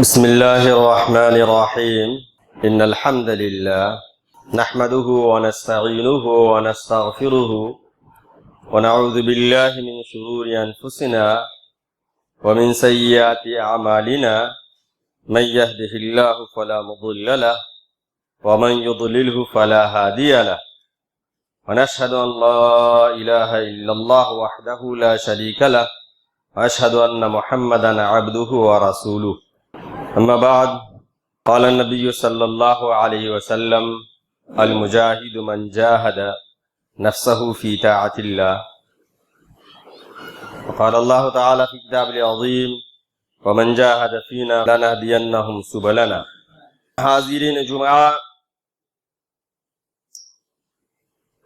بسم الله الرحمن الرحيم إن الحمد لله نحمده ونستعينه ونستغفره ونعوذ بالله من شرور أنفسنا ومن سيئات أعمالنا من يهده الله فلا مضل له ومن يضلله فلا هادي له ونشهد أن لا إله إلا الله وحده لا شريك له وأشهد أن محمدا عبده ورسوله أما بعد قال النبي صلى الله عليه وسلم المجاهد من جاهد نفسه في طاعة الله وقال الله تعالى في كتابه العظيم ومن جاهد فينا لنهدينهم سبلنا. حاضرین جمعہ،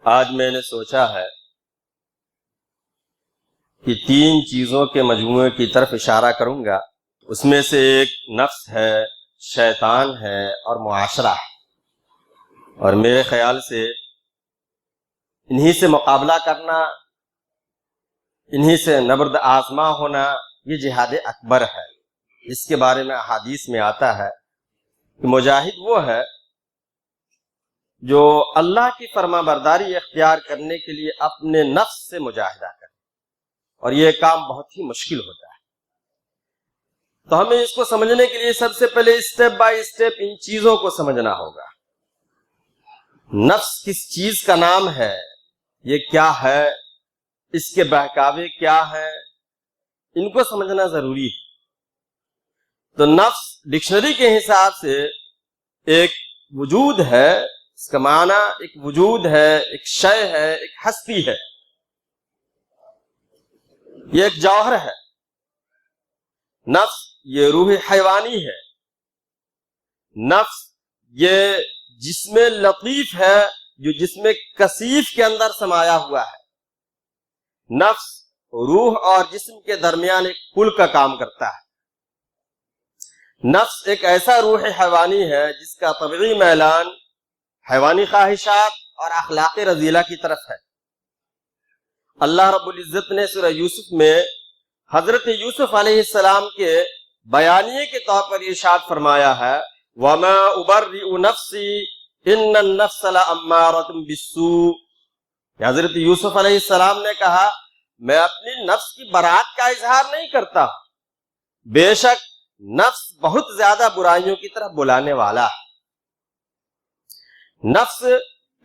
آج میں نے سوچا ہے کہ تین چیزوں کے مجموعے کی طرف اشارہ کروں گا. اس میں سے ایک نفس ہے، شیطان ہے اور معاشرہ ہے، اور میرے خیال سے انہی سے مقابلہ کرنا، انہی سے نبرد آزما ہونا، یہ جہاد اکبر ہے. اس کے بارے میں احادیث میں آتا ہے کہ مجاہد وہ ہے جو اللہ کی فرما برداری اختیار کرنے کے لیے اپنے نفس سے مجاہدہ کرے، اور یہ کام بہت ہی مشکل ہوتا ہے. تو ہمیں اس کو سمجھنے کے لیے سب سے پہلے اسٹیپ بائی اسٹیپ ان چیزوں کو سمجھنا ہوگا. نفس کس چیز کا نام ہے، یہ کیا ہے، اس کے بہکاوے کیا ہے، ان کو سمجھنا ضروری ہے. تو نفس ڈکشنری کے حساب سے ایک وجود ہے، اس کا معنی ایک وجود ہے، ایک شے ہے، ایک ہستی ہے، یہ ایک جوہر ہے. نفس یہ روح حیوانی ہے. نفس یہ جسم لطیف ہے جو جسم کثیف کے اندر سمایا ہوا ہے. نفس روح اور جسم کے درمیان ایک پل کا کام کرتا ہے. نفس ایک ایسا روح حیوانی ہے جس کا طبعی میلان حیوانی خواہشات اور اخلاق رذیلہ کی طرف ہے. اللہ رب العزت نے سورہ یوسف میں حضرت یوسف علیہ السلام کے بیانیے کے طور پر ارشاد فرمایا ہے وَمَا أُبَرِّئُ نَفْسِي إِنَّ النَّفْسَ لَأَمَّارَةٌ بِالسُّوءِ. حضرت یوسف علیہ السلام نے کہا میں اپنی نفس کی برات کا اظہار نہیں کرتا، بے شک نفس بہت زیادہ برائیوں کی طرف بلانے والا ہے. نفس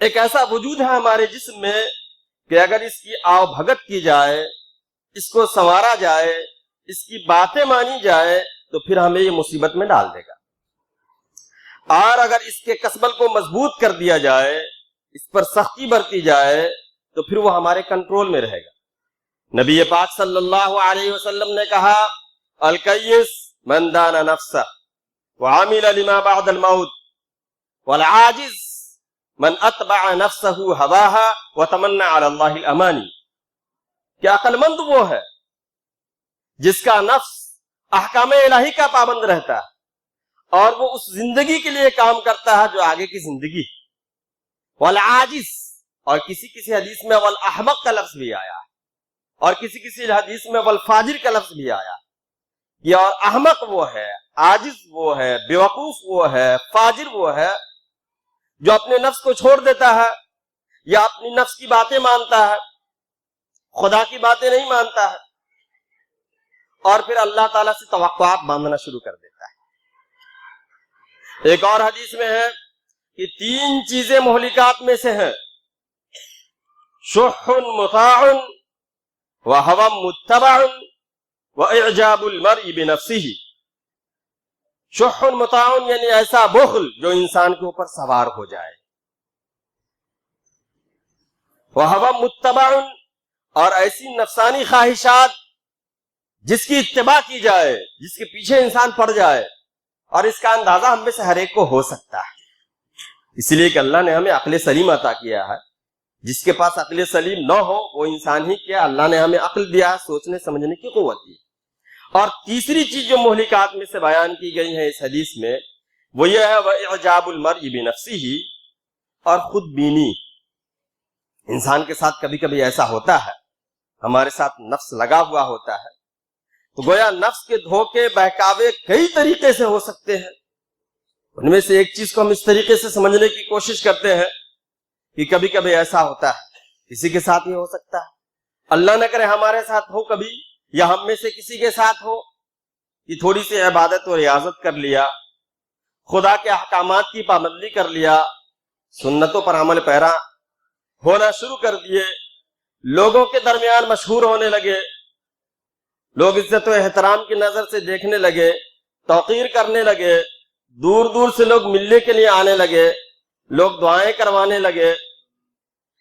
ایک ایسا وجود ہے ہمارے جسم میں کہ اگر اس کی آؤ بھگت کی جائے، اس کو سنوارا جائے، اس کی باتیں مانی جائے تو پھر ہمیں یہ مصیبت میں ڈال دے گا. اور اگر اس کے کسبل کو مضبوط کر دیا جائے، اس پر سختی برتی جائے تو پھر وہ ہمارے کنٹرول میں رہے گا. نبی پاک صلی اللہ علیہ وسلم نے کہا الکیس من دان نفسہ وعمل لما بعد الموت والعاجز من اتبع نفسہ ہواہا وتمنى علی اللہ الامانی. کہ عقل مند وہ ہے جس کا نفس احکام الہی کا پابند رہتا ہے اور وہ اس زندگی کے لیے کام کرتا ہے جو آگے کی زندگی. والعاجز، اور کسی حدیث میں والاحمق کا لفظ بھی آیا ہے، اور کسی حدیث میں والفاجر کا لفظ بھی آیا. یہ اور احمق وہ ہے، عاجز وہ ہے، بیوقوف وہ ہے، فاجر وہ ہے جو اپنے نفس کو چھوڑ دیتا ہے یا اپنی نفس کی باتیں مانتا ہے، خدا کی باتیں نہیں مانتا ہے، اور پھر اللہ تعالیٰ سے توقعات باندھنا شروع کر دیتا ہے. ایک اور حدیث میں ہے کہ تین چیزیں مہلکات میں سے ہیں، شح مطاع وہوى متبع واعجاب المرء بنفسه. شح مطاع یعنی ایسا بخل جو انسان کے اوپر سوار ہو جائے، وہوى متبع، اور ایسی نفسانی خواہشات جس کی اتباع کی جائے، جس کے پیچھے انسان پڑ جائے، اور اس کا اندازہ ہم میں سے ہر ایک کو ہو سکتا ہے. اس لیے کہ اللہ نے ہمیں عقل سلیم عطا کیا ہے. جس کے پاس عقل سلیم نہ ہو وہ انسان ہی کیا، اللہ نے ہمیں عقل دیا ہے، سوچنے سمجھنے کی قوت دی. اور تیسری چیز جو مہلکات میں سے بیان کی گئی ہے اس حدیث میں وہ یہ ہے وَإِعْجَابُ الْمَرْءِ بِنَفْسِهِ، اور خود بینی. انسان کے ساتھ کبھی کبھی ایسا ہوتا ہے، ہمارے ساتھ نفس لگا ہوا ہوتا ہے تو گویا نفس کے دھوکے بہکاوے کئی طریقے سے ہو سکتے ہیں. ان میں سے ایک چیز کو ہم اس طریقے سے سمجھنے کی کوشش کرتے ہیں کہ کبھی کبھی ایسا ہوتا ہے، کسی کے ساتھ یہ ہو سکتا ہے، اللہ نہ کرے ہمارے ساتھ ہو کبھی، یا ہم میں سے کسی کے ساتھ ہو کہ تھوڑی سی عبادت و ریاضت کر لیا، خدا کے احکامات کی پابندی کر لیا، سنتوں پر عمل پیرا ہونا شروع کر دیے، لوگوں کے درمیان مشہور ہونے لگے، لوگ عزت و احترام کی نظر سے دیکھنے لگے، توقیر کرنے لگے، دور دور سے لوگ ملنے کے لیے آنے لگے، لوگ دعائیں کروانے لگے،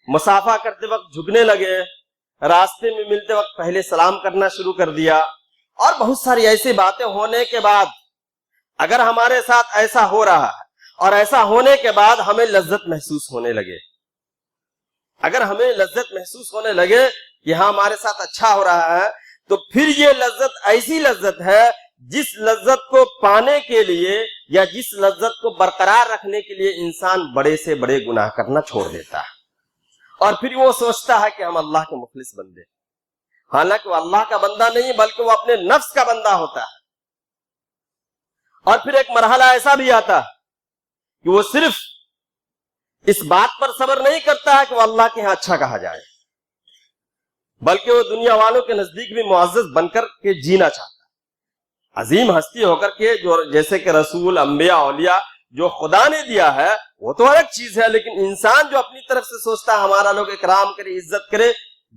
مصافحہ کرتے وقت جھکنے لگے، راستے میں ملتے وقت پہلے سلام کرنا شروع کر دیا، اور بہت ساری ایسی باتیں ہونے کے بعد اگر ہمارے ساتھ ایسا ہو رہا ہے اور ایسا ہونے کے بعد ہمیں لذت محسوس ہونے لگے، اگر ہمیں لذت محسوس ہونے لگے کہ ہاں ہمارے ساتھ اچھا ہو رہا ہے، تو پھر یہ لذت ایسی لذت ہے جس لذت کو پانے کے لیے یا جس لذت کو برقرار رکھنے کے لیے انسان بڑے سے بڑے گناہ کرنا چھوڑ دیتا ہے، اور پھر وہ سوچتا ہے کہ ہم اللہ کے مخلص بندے، حالانکہ وہ اللہ کا بندہ نہیں بلکہ وہ اپنے نفس کا بندہ ہوتا ہے. اور پھر ایک مرحلہ ایسا بھی آتا ہے کہ وہ صرف اس بات پر صبر نہیں کرتا ہے کہ وہ اللہ کے ہاں اچھا کہا جائے، بلکہ وہ دنیا والوں کے نزدیک بھی معزز بن کر کے جینا چاہتا ہے، عظیم ہستی ہو کر کے، جو جیسے کہ رسول، انبیاء، اولیاء جو خدا نے دیا ہے وہ تو الگ چیز ہے، لیکن انسان جو اپنی طرف سے سوچتا ہے ہمارا لوگ اکرام کرے، عزت کرے،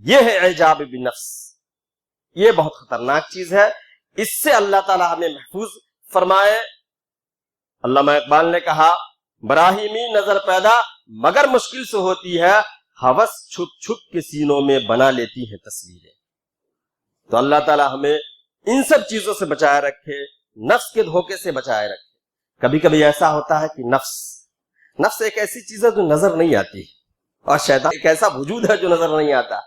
یہ ہے اعجاب بنفس. یہ بہت خطرناک چیز ہے، اس سے اللہ تعالی ہمیں محفوظ فرمائے. علامہ اقبال نے کہا، براہیمی نظر پیدا مگر مشکل سے ہوتی ہے، ہوس چھپ چھپ کے سینوں میں بنا لیتی ہیں تصویریں. تو اللہ تعالی ہمیں ان سب چیزوں سے بچائے رکھے، نفس کے دھوکے سے بچائے رکھے. کبھی کبھی ایسا ہوتا ہے کہ نفس ایک ایسی چیز ہے جو نظر نہیں آتی، اور شیطان ایک ایسا وجود ہے جو نظر نہیں آتا.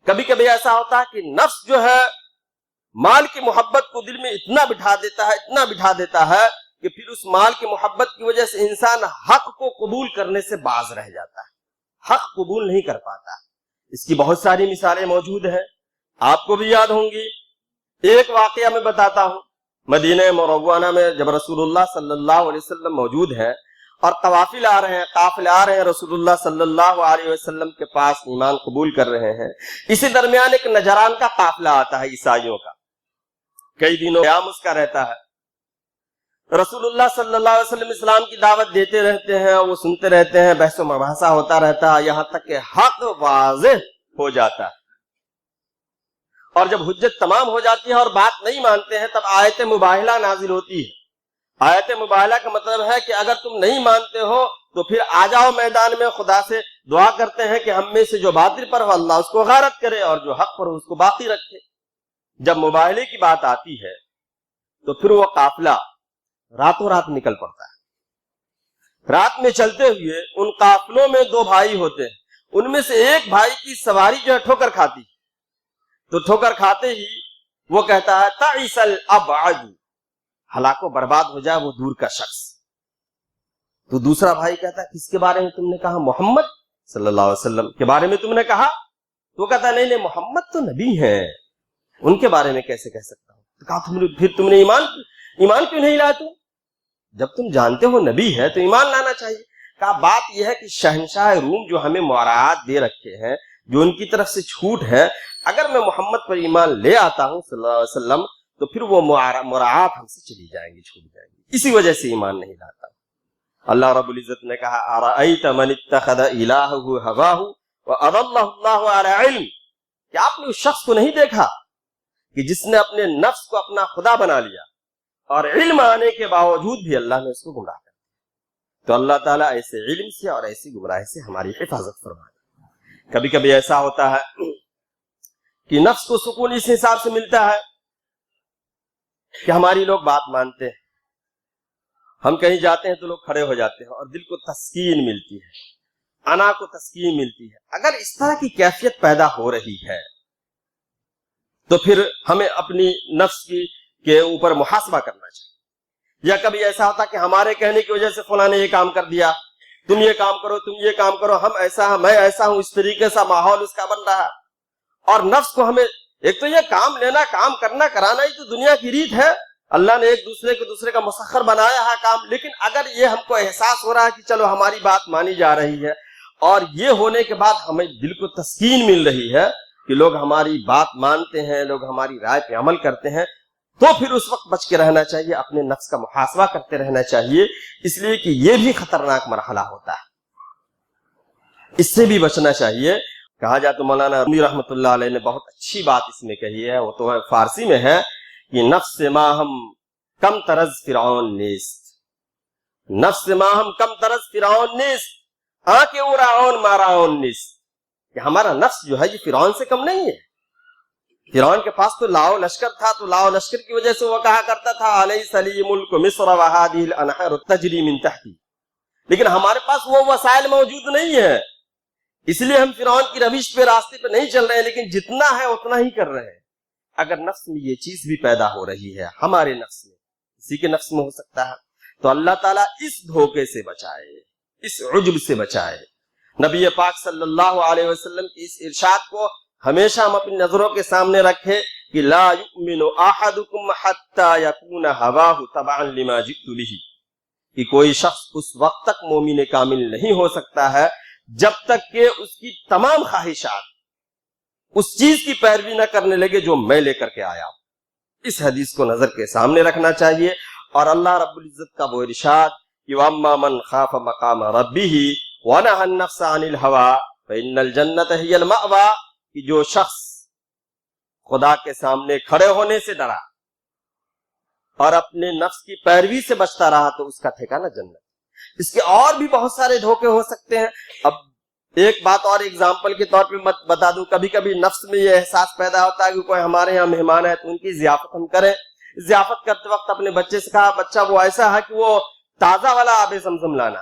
کبھی کبھی ایسا ہوتا ہے کہ نفس جو ہے مال کی محبت کو دل میں اتنا بٹھا دیتا ہے کہ پھر اس مال کی محبت کی وجہ سے انسان حق کو قبول کرنے سے باز رہ جاتا ہے، حق قبول نہیں کر پاتا. اس کی بہت ساری مثالیں موجود ہیں، آپ کو بھی یاد ہوں گی. ایک واقعہ میں بتاتا ہوں. مدینہ منورہ میں جب رسول اللہ صلی اللہ علیہ وسلم موجود ہیں اور قافلے آ رہے ہیں رسول اللہ صلی اللہ علیہ وسلم کے پاس ایمان قبول کر رہے ہیں، اسی درمیان ایک نجران کا قافلہ آتا ہے عیسائیوں کا، کئی دنوں قیام اس کا رہتا ہے. رسول اللہ صلی اللہ علیہ وسلم اسلام کی دعوت دیتے رہتے ہیں، وہ سنتے رہتے ہیں، بحث و مباحثہ ہوتا رہتا ہے، یہاں تک کہ حق واضح ہو جاتا ہے. اور جب حجت تمام ہو جاتی ہے اور بات نہیں مانتے ہیں، تب آیت مباہلہ نازل ہوتی ہے. آیت مباہلہ کا مطلب ہے کہ اگر تم نہیں مانتے ہو تو پھر آ جاؤ میدان میں، خدا سے دعا کرتے ہیں کہ ہم میں سے جو باطل پر ہو اللہ اس کو غارت کرے اور جو حق پر ہو اس کو باقی رکھے. جب مباہلے کی بات آتی ہے تو پھر وہ قافلہ راتوں رات نکل پڑتا ہے. رات میں چلتے ہوئے ان قافلوں میں دو بھائی ہوتے ہیں، ان میں سے ایک بھائی کی سواری جو ہے ٹھوکر کھاتی، تو ٹھوکر کھاتے ہی وہ کہتا ہے تعیس الابعد، ہلاک و برباد ہو جائے وہ دور کا شخص. تو دوسرا بھائی کہتا ہے کس کے بارے میں تم نے کہا؟ محمد صلی اللہ علیہ وسلم کے بارے میں تم نے کہا؟ تو کہتا ہے نہیں محمد تو نبی ہیں، ان کے بارے میں کیسے کہہ سکتا ہوں؟ تو کہا پھر تم نے ایمان کیوں نہیں لایا؟ تم جب تم جانتے ہو نبی ہے تو ایمان لانا چاہیے. کہا بات یہ ہے کہ شہنشاہ روم جو ہمیں مراعات دے رکھے ہیں، جو ان کی طرف سے چھوٹ ہے، اگر میں محمد پر ایمان لے آتا ہوں صلی اللہ علیہ وسلم تو پھر وہ مراعات ہم سے چلی جائیں گی، چھوٹ جائیں گی، اسی وجہ سے ایمان نہیں لاتا. اللہ رب العزت نے کہا ارأیت من اتخذ الہہ ہواہ واضلہ اللہ علی علم، کیا آپ نے اس شخص کو نہیں دیکھا کہ جس نے اپنے نفس کو اپنا خدا بنا لیا اور علم آنے کے باوجود بھی اللہ نے اس کو گمراہ کر دیا. تو اللہ تعالیٰ ایسے علم سے اور ایسی گمراہی سے ہماری حفاظت فرمائے. کبھی کبھی ایسا ہوتا ہے کہ نفس کو سکون اس حساب سے ملتا ہے کہ ہماری لوگ بات مانتے ہیں، ہم کہیں جاتے ہیں تو لوگ کھڑے ہو جاتے ہیں اور دل کو تسکین ملتی ہے، انا کو تسکین ملتی ہے. اگر اس طرح کی کیفیت پیدا ہو رہی ہے تو پھر ہمیں اپنی نفس کے اوپر محاسبہ کرنا چاہیے. یا کبھی ایسا ہوتا کہ ہمارے کہنے کی وجہ سے فلاں نے یہ کام کر دیا، تم یہ کام کرو، تم یہ کام کرو، ہم ایسا ہیں، میں ایسا ہوں، اس طریقے سے ماحول اس کا بن رہا ہے، اور نفس کو ہمیں ایک تو یہ کام لینا، کام کرنا، کرانا ہی تو دنیا کی ریت ہے. اللہ نے ایک دوسرے کو دوسرے کا مسخر بنایا ہے کام. لیکن اگر یہ ہم کو احساس ہو رہا ہے کہ چلو ہماری بات مانی جا رہی ہے، اور یہ ہونے کے بعد ہمیں دل کو تسکین مل رہی ہے کہ لوگ ہماری بات مانتے ہیں، لوگ ہماری رائے پہ عمل کرتے ہیں، تو پھر اس وقت بچ کے رہنا چاہیے، اپنے نفس کا محاسبہ کرتے رہنا چاہیے. اس لیے کہ یہ بھی خطرناک مرحلہ ہوتا ہے، اس سے بھی بچنا چاہیے. کہا جاتا مولانا رومی رحمۃ اللہ علیہ نے بہت اچھی بات اس میں کہی ہے، وہ تو فارسی میں ہے کہ نفس ما ہم کم طرز فرعون نیست، نفس ما ہم کم طرز فرعون نیست آنکھ او راعون ماراون نیست. کہ ہمارا نفس جو ہے یہ فرعون سے کم نہیں ہے. فرعون کے پاس تو لاؤ لشکر تھا، تو لاؤ لشکر کی وجہ سے وہ کہا کرتا تھا الیس لی ملک مصر وہذہ الانہار تجری من تحتی. لیکن ہمارے پاس وہ وسائل موجود نہیں ہے، اس لیے ہم فرعون کی روش پہ، راستے پہ نہیں چل رہے ہیں، لیکن جتنا ہے اتنا ہی کر رہے ہیں. اگر نفس میں یہ چیز بھی پیدا ہو رہی ہے، ہمارے نفس میں، کسی کے نفس میں ہو سکتا ہے، تو اللہ تعالیٰ اس دھوکے سے بچائے، اس عجب سے بچائے. نبی پاک صلی اللہ علیہ وسلم کی اس ارشاد کو ہمیشہ ہم اپنی نظروں کے سامنے رکھیں کہ لا یؤمن احدکم حتی یکون ہواہ تبعا لما جئت بہ. کہ کوئی شخص اس وقت تک مومن کامل نہیں ہو سکتا ہے جب تک کہ اس کی تمام خواہشات اس چیز کی پیروی نہ کرنے لگے جو میں لے کر کے آیا. اس حدیث کو نظر کے سامنے رکھنا چاہیے. اور اللہ رب العزت کا وہ ارشاد کہ وَأَمَّا مَنْ خَافَ مَقَامَ رَبِّهِ وَنَهَى النَّفْسَ عَنِ الْهَوَىٰ فَإِنَّ الْجَنَّةَ هِيَ الْمَأْوَىٰ. کہ جو شخص خدا کے سامنے کھڑے ہونے سے ڈرا اور اپنے نفس کی پیروی سے بچتا رہا تو اس کا ٹھکانہ جنت. اس کے اور بھی بہت سارے دھوکے ہو سکتے ہیں. اب ایک بات اور ایگزامپل کے طور پہ بتا دوں، کبھی کبھی نفس میں یہ احساس پیدا ہوتا ہے کہ کوئی ہمارے یہاں مہمان ہے تو ان کی ضیافت ہم کریں. ضیافت کرتے وقت اپنے بچے سے کہا بچہ وہ ایسا ہے کہ وہ تازہ والا آب زمزم لانا.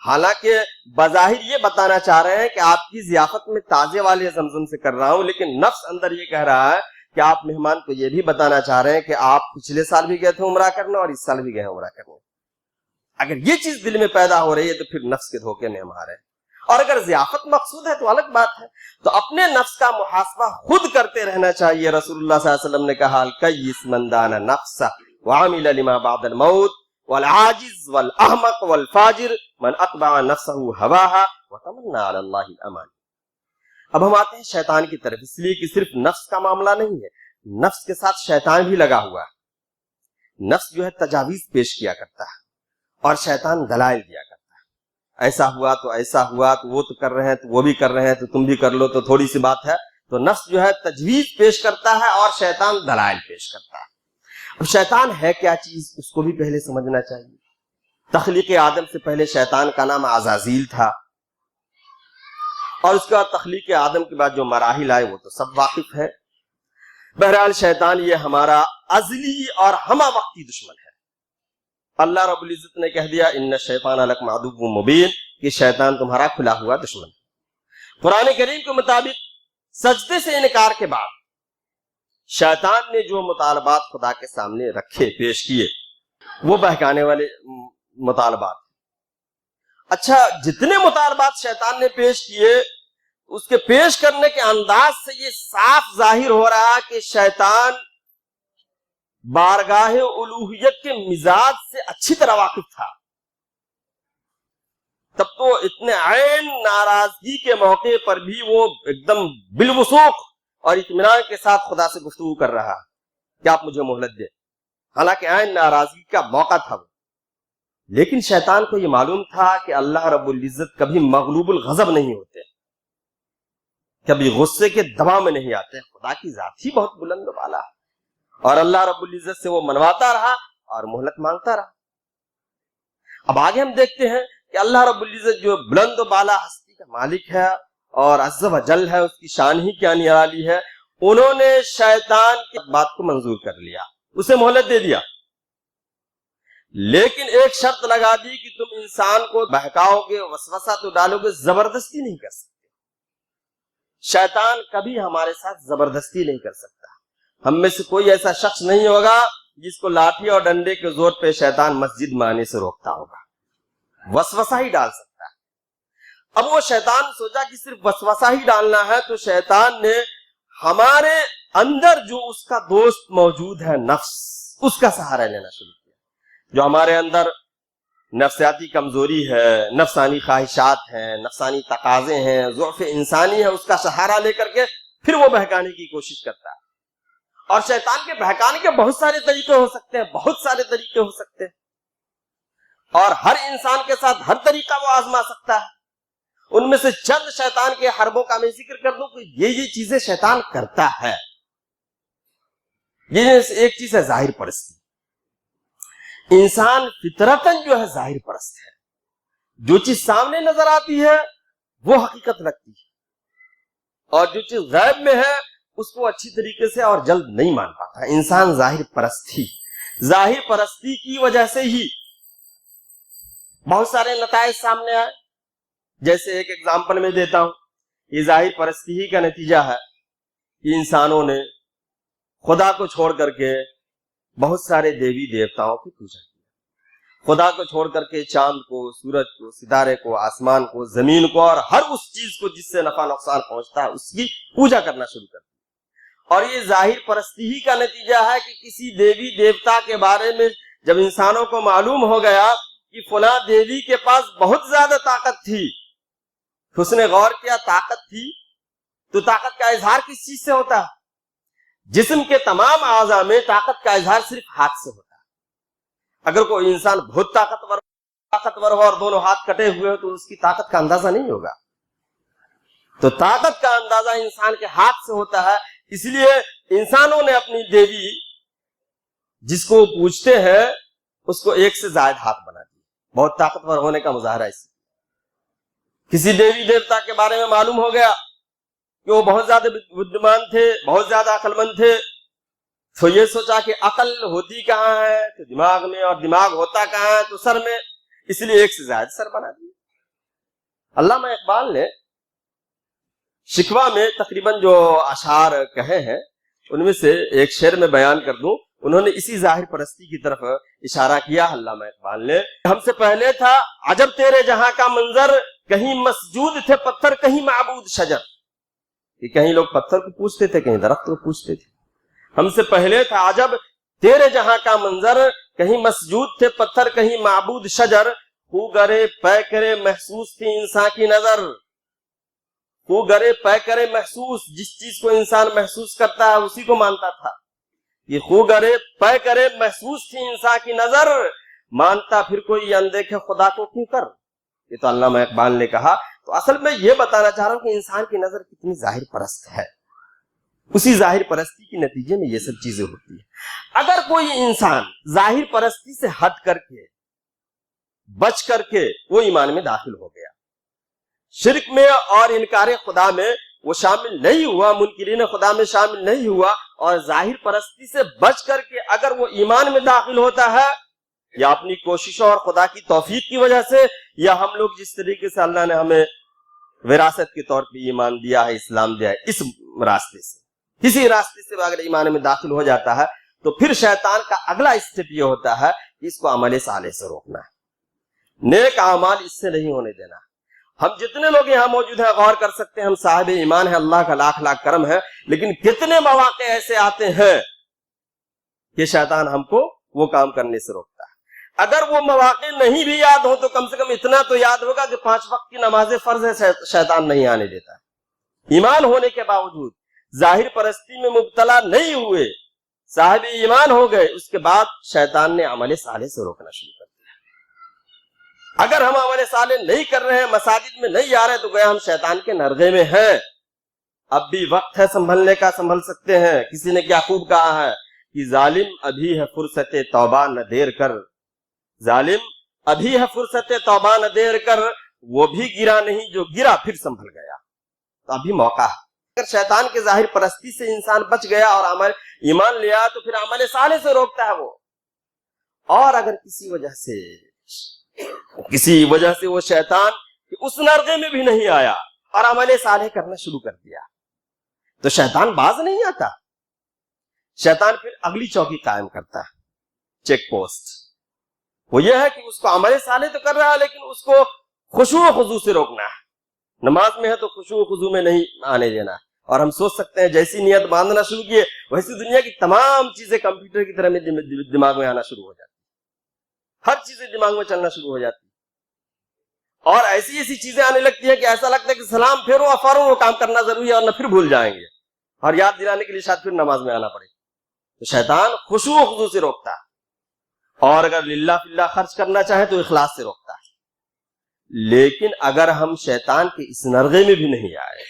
حالانکہ بظاہر یہ بتانا چاہ رہے ہیں کہ آپ کی ضیافت میں تازے والے زمزم سے کر رہا ہوں، لیکن نفس اندر یہ کہہ رہا ہے کہ آپ مہمان کو یہ بھی بتانا چاہ رہے ہیں کہ آپ پچھلے سال بھی گئے تھے عمرہ کرنے اور اس سال بھی گئے ہیں عمرہ کرنے. اگر یہ چیز دل میں پیدا ہو رہی ہے تو پھر نفس کے دھوکے میں ہم آ رہے ہیں. اور اگر ضیافت مقصود ہے تو الگ بات ہے. تو اپنے نفس کا محاسبہ خود کرتے رہنا چاہیے. رسول اللہ صلی اللہ علیہ وسلم نے کہا الکیس من دان نفسہ وعمل لما بعد الموت والعاجز والاحمق والفاجر من اتبع نفسہ ہواها وتمنى على اللہ الامانی. اب ہم آتے ہیں شیطان کی طرف، اس لیے کہ صرف نفس کا معاملہ نہیں ہے، نفس کے ساتھ شیطان بھی لگا ہوا ہے. نفس جو ہے تجاویز پیش کیا کرتا ہے اور شیطان دلائل دیا کرتا ہے. ایسا ہوا تو ایسا ہوا، تو وہ تو کر رہے ہیں تو وہ بھی کر رہے ہیں تو تم بھی کر لو، تو تھوڑی سی بات ہے. تو نفس جو ہے تجویز پیش کرتا ہے اور شیطان دلائل پیش کرتا ہے. اب شیطان ہے کیا چیز اس کو بھی پہلے سمجھنا چاہیے. تخلیق آدم سے پہلے شیطان کا نام عزازیل تھا، اور اس کے بعد تخلیق آدم کے بعد جو مراحل آئے وہ تو سب واقف ہیں. بہرحال شیطان یہ ہمارا ازلی اور ہمہ وقتی دشمن ہے. اللہ رب العزت نے کہہ دیا ان الشیطان لکم عدو مبین، کہ شیطان تمہارا کھلا ہوا دشمن. قرآن کریم کے مطابق سجدے سے انکار کے بعد شیطان نے جو مطالبات خدا کے سامنے رکھے، پیش کیے، وہ بہکانے والے مطالبات. اچھا، جتنے مطالبات شیطان نے پیش کیے اس کے پیش کرنے کے انداز سے یہ صاف ظاہر ہو رہا کہ شیطان بارگاہ الوہیت کے مزاج سے اچھی طرح واقف تھا. تب تو اتنے عین ناراضگی کے موقع پر بھی وہ ایک دم بالوثوق اور اطمینان کے ساتھ خدا سے گفتگو کر رہا کہ آپ مجھے مہلت دیں، حالانکہ عین ناراضگی کا موقع تھا وہ. لیکن شیطان کو یہ معلوم تھا کہ اللہ رب العزت کبھی مغلوب الغضب نہیں ہوتے، کبھی غصے کے دباؤ میں نہیں آتے. خدا کی ذات ہی بہت بلند و بالا ہے، اور اللہ رب العزت سے وہ منواتا رہا اور مہلت مانگتا رہا. اب آگے ہم دیکھتے ہیں کہ اللہ رب العزت جو بلند و بالا ہستی کا مالک ہے اور عز و جل ہے، اس کی شان ہی کیا نرالی ہے، انہوں نے شیطان کی بات کو منظور کر لیا، اسے مہلت دے دیا. لیکن ایک شرط لگا دی کہ تم انسان کو بہکاؤ گے، وسوسہ تو ڈالو گے، زبردستی نہیں کر سکتے. شیطان کبھی ہمارے ساتھ زبردستی نہیں کر سکتا. ہم میں سے کوئی ایسا شخص نہیں ہوگا جس کو لاٹھی اور ڈنڈے کے زور پہ شیطان مسجد میں آنے سے روکتا ہوگا. وسوسہ ہی ڈال سکتا ہے. اب وہ شیطان سوچا کہ صرف وسوسہ ہی ڈالنا ہے، تو شیطان نے ہمارے اندر جو اس کا دوست موجود ہے نفس، اس کا سہارا لینا شروع کیا۔ جو ہمارے اندر نفسیاتی کمزوری ہے، نفسانی خواہشات ہیں، نفسانی تقاضے ہیں، ضعف انسانی ہے، اس کا سہارا لے کر کے پھر وہ بہکانے کی کوشش کرتا ہے۔ اور شیطان کے بہکانے کے بہت سارے طریقے ہو سکتے ہیں، بہت سارے طریقے ہو سکتے ہیں، اور ہر انسان کے ساتھ ہر طریقہ وہ آزما سکتا ہے۔ ان میں سے چند شیطان کے حربوں کا میں ذکر کر دوں کہ یہ چیزیں شیطان کرتا ہے۔ یہ ایک چیز ہے ظاہر پرستی۔ انسان فطرتاً جو ہے ظاہر پرست ہے، جو چیز سامنے نظر آتی ہے وہ حقیقت لگتی ہے، اور جو چیز غیب میں ہے اس کو اچھی طریقے سے اور جلد نہیں مان پاتا۔ انسان ظاہر پرست ہی، ظاہر پرستی کی وجہ سے ہی بہت سارے نتائج سامنے آئے۔ جیسے ایک ایگزامپل میں دیتا ہوں، یہ ظاہر پرستی ہی کا نتیجہ ہے کہ انسانوں نے خدا کو چھوڑ کر کے بہت سارے دیوی دیوتاؤں کی پوجا کی، خدا کو چھوڑ کر کے چاند کو، سورج کو، ستارے کو، آسمان کو، زمین کو، اور ہر اس چیز کو جس سے نفع نقصان پہنچتا ہے اس کی پوجا کرنا شروع کر دی۔ اور یہ ظاہر پرستی ہی کا نتیجہ ہے کہ کسی دیوی دیوتا کے بارے میں جب انسانوں کو معلوم ہو گیا کہ فلاں دیوی کے پاس بہت زیادہ طاقت تھی، اس نے غور کیا طاقت تھی تو طاقت کا اظہار کس چیز سے ہوتا ہے؟ جسم کے تمام اعضاء میں طاقت کا اظہار صرف ہاتھ سے ہوتا ہے۔ اگر کوئی انسان بہت طاقتور ہو اور دونوں ہاتھ کٹے ہوئے ہو تو اس کی طاقت کا اندازہ نہیں ہوگا۔ تو طاقت کا اندازہ انسان کے ہاتھ سے ہوتا ہے، اس لیے انسانوں نے اپنی دیوی جس کو پوجتے ہیں اس کو ایک سے زائد ہاتھ بنا دیے، بہت طاقتور ہونے کا مظاہرہ اس۔ کسی دیوی دیوتا کے بارے میں معلوم ہو گیا کہ وہ بہت زیادہ بدمان تھے، بہت زیادہ عقل مند تھے، تو یہ سوچا کہ عقل ہوتی کہاں ہے تو دماغ میں، اور دماغ ہوتا کہاں ہے تو سر میں، اس لیے ایک سے زائد سر بنا دیا۔ علامہ اقبال نے شکوہ میں تقریباً جو اشعار کہے ہیں ان میں سے ایک شعر میں بیان کر دوں، انہوں نے اسی ظاہر پرستی کی طرف اشارہ کیا علامہ اقبال نے۔ ہم سے پہلے تھا عجب تیرے جہاں کا منظر، کہیں مسجود تھے پتھر، کہیں معبود شجر۔ کہ کہیں لوگ پتھر کو پوجتے تھے، کہیں درخت کو پوجتے تھے۔ ہم سے پہلے تھا عجب تیرے جہاں کا منظر، کہیں مسجود تھے پتھر، کہیں معبود شجر۔ خو گرے پے کرے محسوس تھی انسان کی نظر، خو گرے پے کرے محسوس، جس چیز کو انسان محسوس کرتا ہے اسی کو مانتا تھا۔ یہ خو گرے پے کرے محسوس تھی انسان کی نظر، مانتا پھر کوئی اندیکھے خدا کو کیوں کر۔ یہ تو علامہ اقبال نے کہا۔ تو اصل میں یہ بتانا چاہ رہا ہوں کہ انسان کی نظر کتنی ظاہر پرست ہے، اسی ظاہر پرستی کے نتیجے میں یہ سب چیزیں ہوتی ہیں۔ اگر کوئی انسان ظاہر پرستی سے ہٹ کر کے، بچ کر کے وہ ایمان میں داخل ہو گیا، شرک میں اور انکار خدا میں وہ شامل نہیں ہوا، منکرین خدا میں شامل نہیں ہوا، اور ظاہر پرستی سے بچ کر کے اگر وہ ایمان میں داخل ہوتا ہے، یا اپنی کوششوں اور خدا کی توفیق کی وجہ سے، یا ہم لوگ جس طریقے سے اللہ نے ہمیں وراثت کے طور پہ ایمان دیا ہے، اسلام دیا ہے، اس راستے سے، کسی راستے سے اگر ایمان میں داخل ہو جاتا ہے تو پھر شیطان کا اگلا اسٹیپ یہ ہوتا ہے کہ اس کو عمل صالح سے روکنا ہے، نیک اعمال اس سے نہیں ہونے دینا۔ ہم جتنے لوگ یہاں موجود ہیں غور کر سکتے ہیں، ہم صاحب ایمان ہیں، اللہ کا لاکھ لاکھ کرم ہے، لیکن کتنے مواقع ایسے آتے ہیں کہ شیطان ہم کو وہ کام کرنے سے روکتا ہے۔ اگر وہ مواقع نہیں بھی یاد ہو تو کم سے کم اتنا تو یاد ہوگا کہ 5 وقت کی نماز فرض ہے، شیطان نہیں آنے دیتا۔ ایمان ہونے کے باوجود ظاہر پرستی میں مبتلا نہیں ہوئے، صاحب ایمان ہو گئے، اس کے بعد شیطان نے عمل صالح سے روکنا شروع کر دیا۔ اگر ہم عمل صالح نہیں کر رہے ہیں، مساجد میں نہیں آ رہے، تو گویا ہم شیطان کے نرغے میں ہیں۔ اب بھی وقت ہے سنبھلنے کا، سنبھل سکتے ہیں۔ کسی نے کیا خوب کہا ہے کہ ظالم ابھی ہے فرصت توبہ نہ دیر کر، ظالم ابھی ہے فرصت توبہ نہ دیر کر، وہ بھی گرا نہیں جو گرا پھر سنبھل گیا۔ تو ابھی موقع ہے۔ اگر شیطان کے ظاہر پرستی سے انسان بچ گیا اور عمل ایمان لیا تو پھر عمل صالح سے روکتا ہے وہ۔ اور اگر کسی وجہ سے وہ شیطان اس نرغے میں بھی نہیں آیا اور عمل صالح کرنا شروع کر دیا، تو شیطان باز نہیں آتا، شیطان پھر اگلی چوکی قائم کرتا ہے، چیک پوسٹ۔ وہ یہ ہے کہ اس کو عمل صالح تو کر رہا ہے لیکن اس کو خشوع و خضوع سے روکنا ہے۔ نماز میں ہے تو خشوع و خضوع میں نہیں آنے دینا ہے، اور ہم سوچ سکتے ہیں جیسی نیت باندھنا شروع کیے ویسی دنیا کی تمام چیزیں کمپیوٹر کی طرح دماغ میں آنا شروع ہو جاتی، ہر چیزیں دماغ میں چلنا شروع ہو جاتی، اور ایسی ایسی چیزیں آنے لگتی ہیں کہ ایسا لگتا ہے کہ سلام پھیرو اور فوراً وہ کام کرنا ضروری ہے اور نہ پھر بھول جائیں گے، اور یاد دلانے کے لیے شاید پھر نماز میں آنا پڑے۔ تو شیطان خشوع و خضوع سے روکتا ہے، اور اگر للہ فی اللہ خرچ کرنا چاہے تو اخلاص سے روکتا ہے۔ لیکن اگر ہم شیطان کے اس نرغے میں بھی نہیں آئے،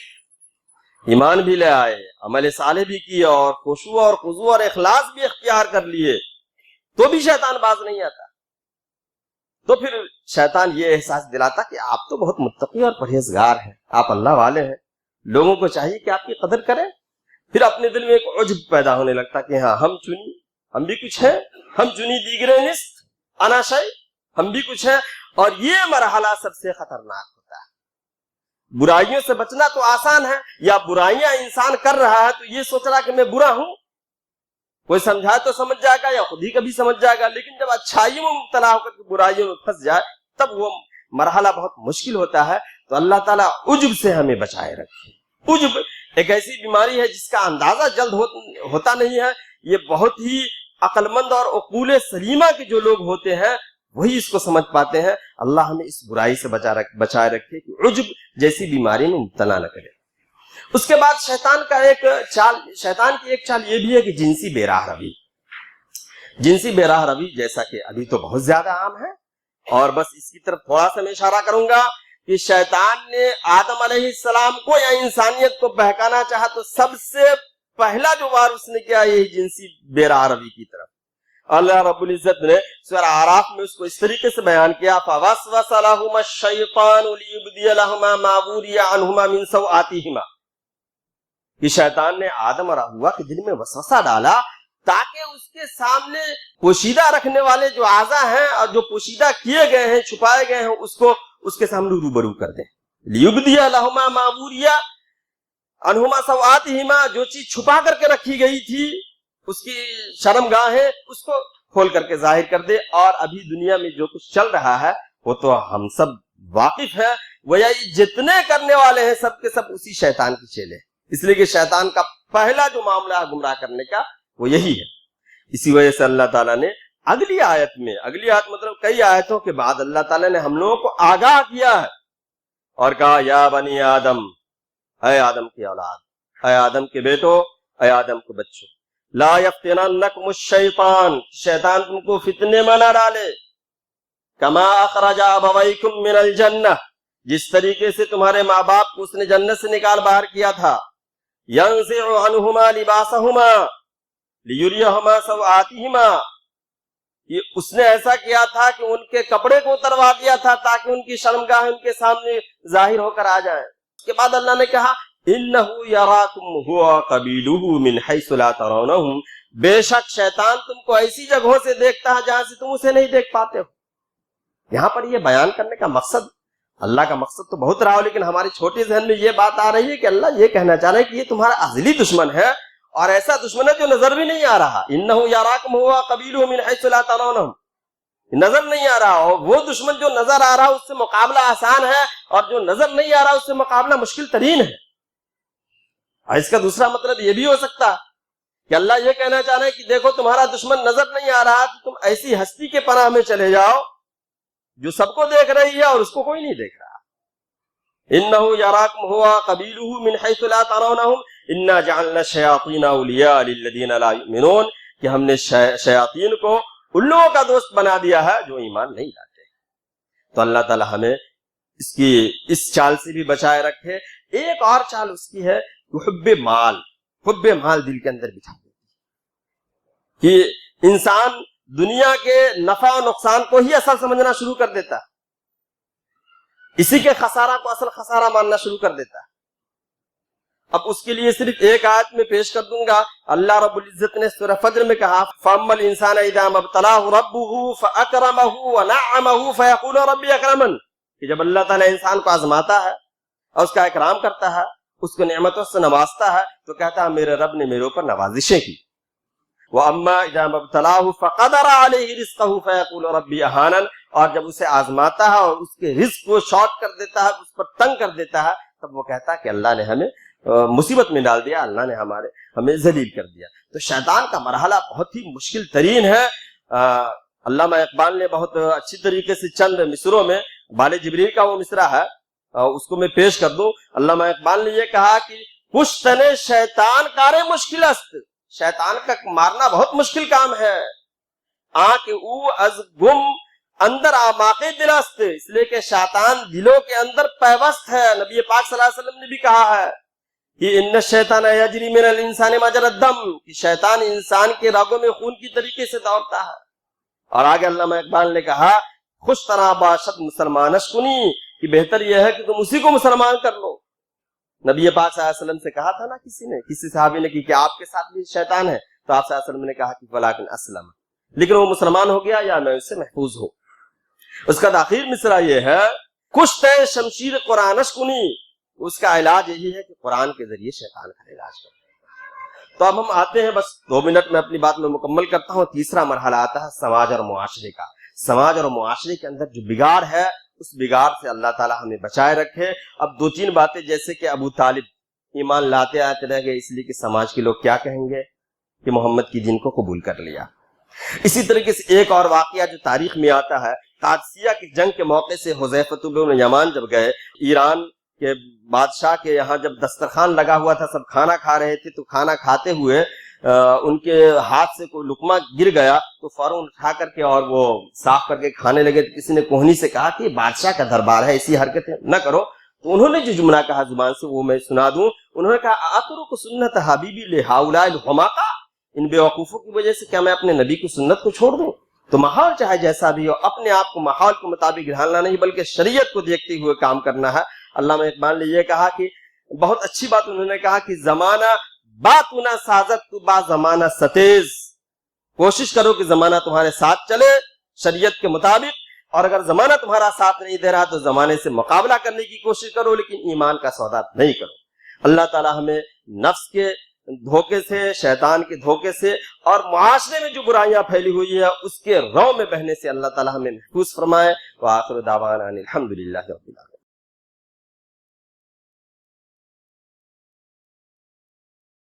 ایمان بھی لے آئے، عمل صالح بھی کیے اور خشوع اور خضوع اور اخلاص بھی اختیار کر لیے، تو بھی شیطان باز نہیں آتا، تو پھر شیطان یہ احساس دلاتا کہ آپ تو بہت متقی اور پرہیزگار ہیں، آپ اللہ والے ہیں، لوگوں کو چاہیے کہ آپ کی قدر کریں۔ پھر اپنے دل میں ایک عجب پیدا ہونے لگتا کہ ہاں ہم چنی، ہم بھی کچھ ہیں، ہم چنی دیگرے نست انا شیء، ہم بھی کچھ ہیں۔ اور یہ مرحلہ سب سے خطرناک ہوتا ہے۔ برائیوں سے بچنا تو آسان ہے، یا برائیاں انسان کر رہا ہے تو یہ سوچ رہا کہ میں برا ہوں، کوئی سمجھائے تو سمجھ جائے گا یا خود ہی کبھی سمجھ جائے گا، لیکن جب اچھائیوں میں مبتلا ہو کر کے برائیوں میں پھنس جائے تب وہ مرحلہ بہت مشکل ہوتا ہے۔ تو اللہ تعالیٰ عجب سے ہمیں بچائے رکھے۔ عجب ایک ایسی بیماری ہے جس کا اندازہ جلد ہوتا نہیں ہے، یہ بہت ہی عقل مند اور عقول سلیمہ کے جو لوگ ہوتے ہیں وہی اس کو سمجھ پاتے ہیں۔ اللہ ہمیں اس برائی سے بچائے رکھے کہ عجب جیسی بیماری میں مبتلا نہ کرے۔ اس کے بعد شیطان کی ایک چال یہ بھی ہے کہ جنسی بے راہ روی۔ جنسی بے راہ روی جیسا کہ ابھی تو بہت زیادہ عام ہے، اور بس اس کی طرف تھوڑا سا میں اشارہ کروں گا کہ شیطان نے آدم علیہ السلام کو یا انسانیت کو بہکانا چاہا تو سب سے پہلا جو وار اس نے کیا یہ جنسی بے راہ روی کی طرف۔ اللہ رب العزت نے سورہ اعراف میں اس کو اس طریقے سے بیان کیا، فَوَسْوَسَ لَهُمَا الشَّيْطَانُ لِيُبْدِيَ لَهُمَا مَا وُرِيَ عَنْهُمَا مِنْ سَوْآتِهِمَا، کہ شیطان نے آدم اور حوا کے دل میں وسوسہ ڈالا تاکہ اس کے سامنے پوشیدہ رکھنے والے جو اعضاء ہیں اور جو پوشیدہ کیے گئے ہیں، چھپائے گئے ہیں، اس کو اس کے سامنے روبرو کر دیں۔ لِيُبْدِيَ لَهُمَا مَا وُرِيَ عَنْهُمَا سَوْآتِهِمَا، جو چیز چھپا کر کے رکھی گئی تھی اس کی شرمگاہ ہے اس کو کھول کر کے ظاہر کر دے۔ اور ابھی دنیا میں جو کچھ چل رہا ہے وہ تو ہم سب واقف ہیں، وہ جتنے کرنے والے ہیں سب کے سب اسی شیطان کی چیلے، اس لیے کہ شیطان کا پہلا جو معاملہ ہے گمراہ کرنے کا وہ یہی ہے۔ اسی وجہ سے اللہ تعالیٰ نے اگلی آیت مطلب کئی آیتوں کے بعد اللہ تعالیٰ نے ہم لوگوں کو آگاہ کیا ہے اور کہا یا بنی آدم، اے آدم کی اولاد، اے آدم کے بیٹو، اے آدم کے بچوں، لا یفتننکم الشیطان، شیطان تم کو فتنے میں نہ ڈالے، کما اخرج ابویکم من الجنہ، جس طریقے سے تمہارے ماں باپ کو اس نے جنت سے نکال باہر کیا تھا، ینزع عنہما لباسہما لیریہما سوآتہما، یہ اس نے ایسا کیا تھا کہ ان کے کپڑے کو اتروا دیا تھا تاکہ ان کی شرمگاہ ان کے سامنے ظاہر ہو کر آ جائیں۔ اس کے بعد اللہ نے کہا انہو یراکم ہوا قبیلہ من حیث لا ترونہم، بے شک شیطان تم کو ایسی جگہوں سے دیکھتا ہے جہاں سے تم اسے نہیں دیکھ پاتے ہو۔ یہاں پر یہ بیان کرنے کا مقصد، اللہ کا مقصد تو بہت رہا ہو، لیکن ہماری چھوٹے ذہن میں یہ بات آ رہی ہے کہ اللہ یہ کہنا چاہ رہے ہیں کہ یہ تمہارا ازلی دشمن ہے، اور ایسا دشمن ہے جو نظر بھی نہیں آ رہا۔ انہو یراکم ہوا قبیلہ من حیث لا ترونہم، نظر نہیں آ رہا، اور وہ دشمن جو نظر آ رہا اس سے مقابلہ آسان ہے، اور جو نظر نہیں آ رہا اس سے مقابلہ مشکل ترین ہے۔ اور اس کا دوسرا مطلب یہ بھی ہو سکتا کہ اللہ یہ کہنا چاہ رہے ہیں کہ دیکھو تمہارا دشمن نظر نہیں آ رہا تو تم ایسی ہستی کے پناہ میں چلے جاؤ جو سب کو دیکھ رہی ہے اور اس کو کوئی نہیں دیکھ رہا۔ انہو یراکم ہوا قبیلہ من حیث لا ترونہم انا جعلنا الشیاطین اولیاء للذین لا یؤمنون، کہ ہم نے شیاطین کو ان لوگوں کا دوست بنا دیا ہے جو ایمان نہیں لاتے۔ تو اللہ تعالی ہمیں اس چال سے بھی بچائے رکھے۔ ایک اور چال اس کی ہے حب مال دل کے اندر بٹھا دیتی کہ انسان دنیا کے نفع و نقصان کو ہی اصل سمجھنا شروع کر دیتا ہے، اسی کے خسارہ کو اصل خسارہ ماننا شروع کر دیتا ہے۔ اب اس کے لیے صرف ایک آیت میں پیش کر دوں گا۔ اللہ رب العزت نے سورہ فجر میں کہا فَأَمَّا الْإِنسَانَ إِذَا مَا ابْتَلَاهُ رَبُّهُ فَأَكْرَمَهُ وَنَعَّمَهُ فَيَقُولُ رَبِّي أَكْرَمَنِ، کہ جب اللہ تعالیٰ انسان کو آزماتا ہے اور اس کا اکرام کرتا ہے، اس کو نعمتوں سے نوازتا ہے، تو کہتا ہے میرے رب نے میرے اوپر نوازشیں کی۔ وَأَمَّا إِذَا مَا ابْتَلَاهُ فَقَدَرَ عَلَيْهِ رِزْقَهُ فَيَقُولُ رَبِّي أَهَانَنِ، اور جب اسے آزماتا ہے اور اس کے رزق کو شارٹ کر دیتا ہے، اس پر تنگ کر دیتا ہے، تب وہ کہتا ہے کہ اللہ نے ہمیں مصیبت میں ڈال دیا، اللہ نے ہمیں ذلیل کر دیا۔ تو شیطان کا مرحلہ بہت ہی مشکل ترین ہے۔ علامہ اقبال نے بہت اچھی طریقے سے چند مصروں میں، بال جبریل کا وہ مصرع ہے، اس کو میں پیش کر دوں۔ علامہ اقبال نے یہ کہا کہ پشتن شیطان کارے مشکل است، شیطان کا مارنا بہت مشکل کام ہے۔ آنکھ او از گم اندر آماقے دل است، اس لیے کہ شیطان دلوں کے اندر پیوست ہے۔ نبی پاک صلی اللہ علیہ وسلم نے بھی کہا ہے کہ ان الشیطان یجری من الانسان مجرى الدم، کہ شیطان انسان کے رگوں میں خون کی طریقے سے دوڑتا ہے۔ اور آگے علامہ اقبال نے کہا خوش طرح باشد مسلمانش کنی، کہ بہتر یہ ہے کہ تم اسی کو مسلمان کر لو۔ نبی پاک صلی اللہ علیہ وسلم سے کہا تھا نا کسی صحابی نے کہ آپ کے ساتھ بھی شیطان ہے، تو آپ صلی اللہ علیہ وسلم نے کہا کہ ولیکن اسلم، لیکن وہ مسلمان ہو گیا یا میں اس سے محفوظ ہوں۔ اس کا آخر مصرع یہ ہے کشتے شمشیر قرآنش کنی، اس کا علاج یہی ہے کہ قرآن کے ذریعے شیطان کا علاج کریں۔ تو اب ہم آتے ہیں، بس 2 منٹ میں اپنی بات میں مکمل کرتا ہوں۔ تیسرا مرحلہ آتا ہے سماج اور معاشرے کا۔ سماج اور معاشرے کے اندر جو بگاڑ ہے، اس بگاڑ سے اللہ تعالی ہمیں بچائے رکھے۔ اب 2-3 باتیں، جیسے کہ ابو طالب ایمان لاتے آتے رہ گئے اس لیے کہ سماج کے لوگ کیا کہیں گے کہ محمد کی دین کو قبول کر لیا۔ اسی طریقے سے ایک اور واقعہ جو تاریخ میں آتا ہے، قادسیہ کی جنگ کے موقع سے حذیفہ بن یمان جب گئے، ایران کے بادشاہ کے یہاں جب دسترخوان لگا ہوا تھا، سب کھانا کھا رہے تھے، تو کھانا کھاتے ہوئے ان کے ہاتھ سے کوئی لقمہ گر گیا تو فوراً اٹھا کر کے اور وہ صاف کر کے کھانے لگے۔ تو کسی نے کوہنی سے کہا کہ بادشاہ کا دربار ہے، ایسی حرکتیں نہ کرو۔ تو انہوں نے جو جملہ کہا زبان سے وہ میں سنا دوں، انہوں نے کہا اترک سنت حبیبی لہؤلاء الحماقى، ان بیوقوفوں کی وجہ سے کیا میں اپنے نبی کی سنت کو چھوڑ دوں؟ تو ماحول چاہے جیسا بھی ہو، اپنے آپ کو ماحول کے مطابق ڈھالنا نہیں بلکہ شریعت کو دیکھتے ہوئے کام کرنا ہے۔ علامہ اقبال نے یہ کہا کہ بہت اچھی بات انہوں نے کہا کہ زمانہ باتنا سازت تو با زمانہ ستیز، کوشش کرو کہ زمانہ تمہارے ساتھ چلے شریعت کے مطابق، اور اگر زمانہ تمہارا ساتھ نہیں دے رہا تو زمانے سے مقابلہ کرنے کی کوشش کرو، لیکن ایمان کا سودا نہیں کرو۔ اللہ تعالی ہمیں نفس کے دھوکے سے، شیطان کے دھوکے سے، اور معاشرے میں جو برائیاں پھیلی ہوئی ہے اس کے رو میں بہنے سے اللہ تعالی ہمیں محفوظ فرمائے۔ وآخر دعوانا الحمدللہ رب العالمین۔